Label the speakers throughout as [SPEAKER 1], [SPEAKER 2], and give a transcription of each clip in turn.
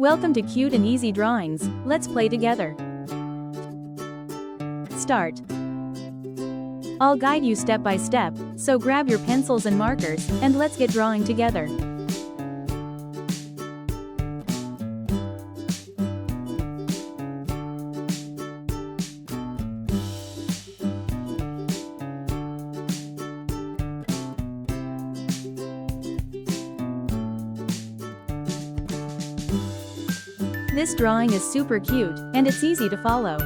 [SPEAKER 1] Welcome to Cute and Easy Drawings. Let's play together. Start. I'll guide you step by step, so grab your pencils and markers, and let's get drawing together. This drawing is super cute, and it's easy to follow.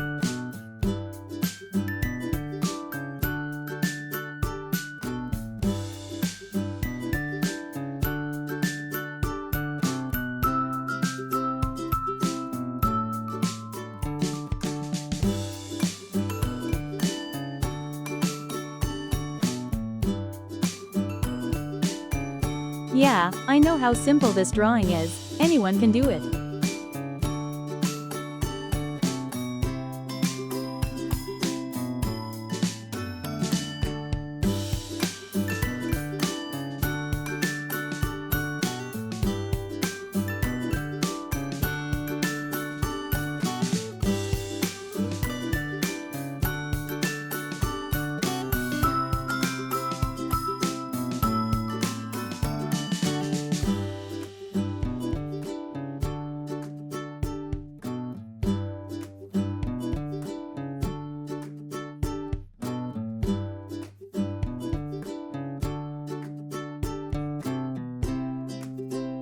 [SPEAKER 1] Yeah, I know how simple this drawing is. Anyone can do it.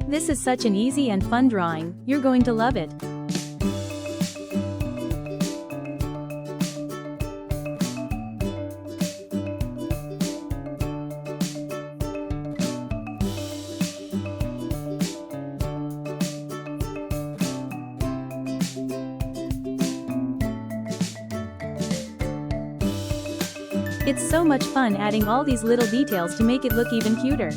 [SPEAKER 1] This is such an easy and fun drawing, you're going to love it. It's so much fun adding all these little details to make it look even cuter.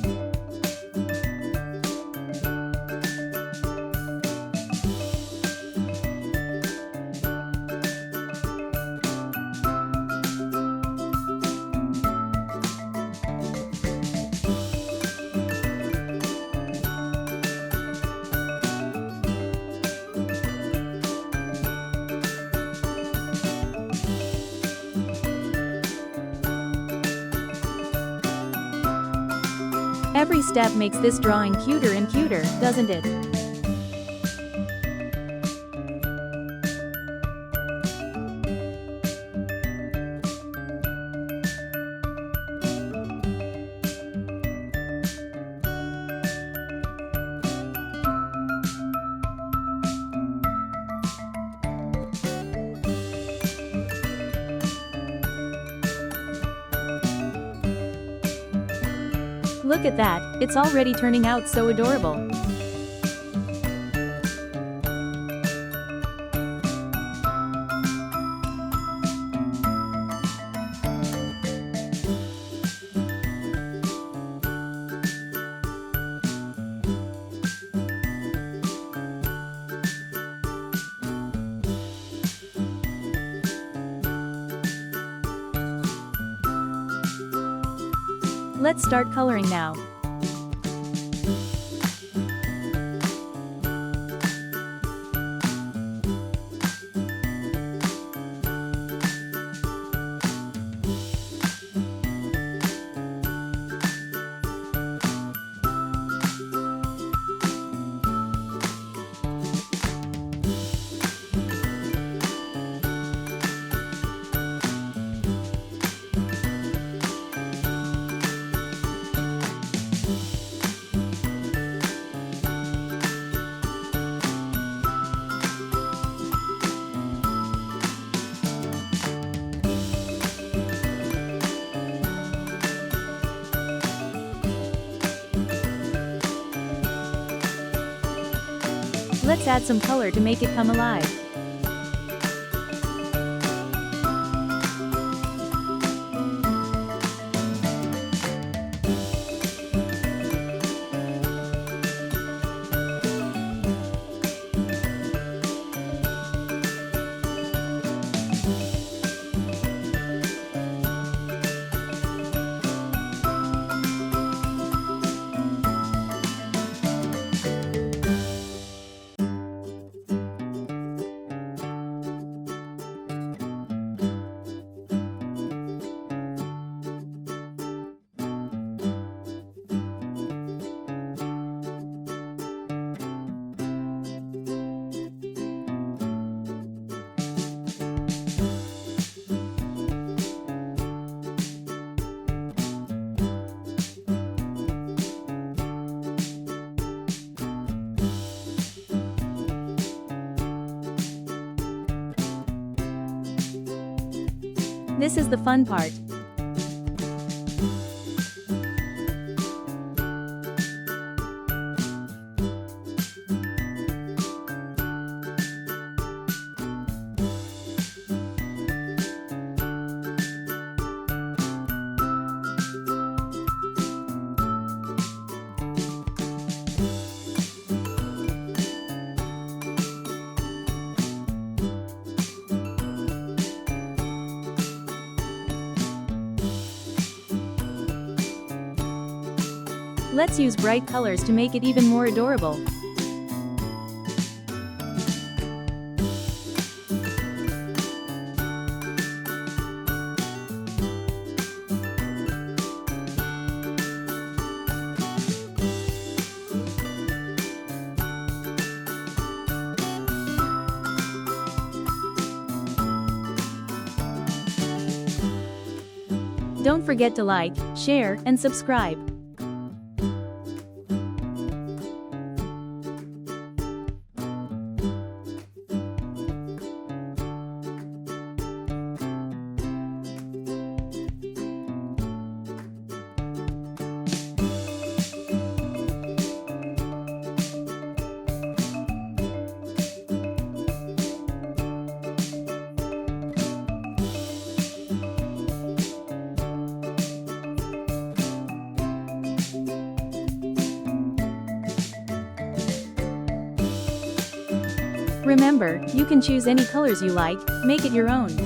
[SPEAKER 1] Every step makes this drawing cuter and cuter, doesn't it? Look at that, it's already turning out so adorable. Let's start coloring now. Let's add some color to make it come alive. This is the fun part. Let's use bright colors to make it even more adorable. Don't forget to like, share, and subscribe. Remember, you can choose any colors you like, make it your own.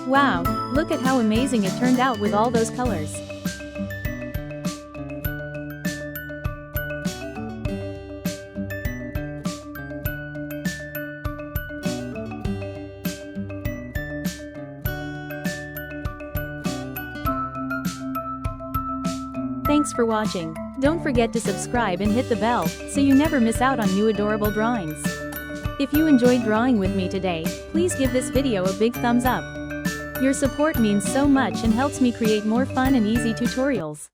[SPEAKER 1] Wow, look at how amazing it turned out with all those colors. Thanks for watching. Don't forget to subscribe and hit the bell, so you never miss out on new adorable drawings. If you enjoyed drawing with me today, please give this video a big thumbs up. Your support means so much and helps me create more fun and easy tutorials.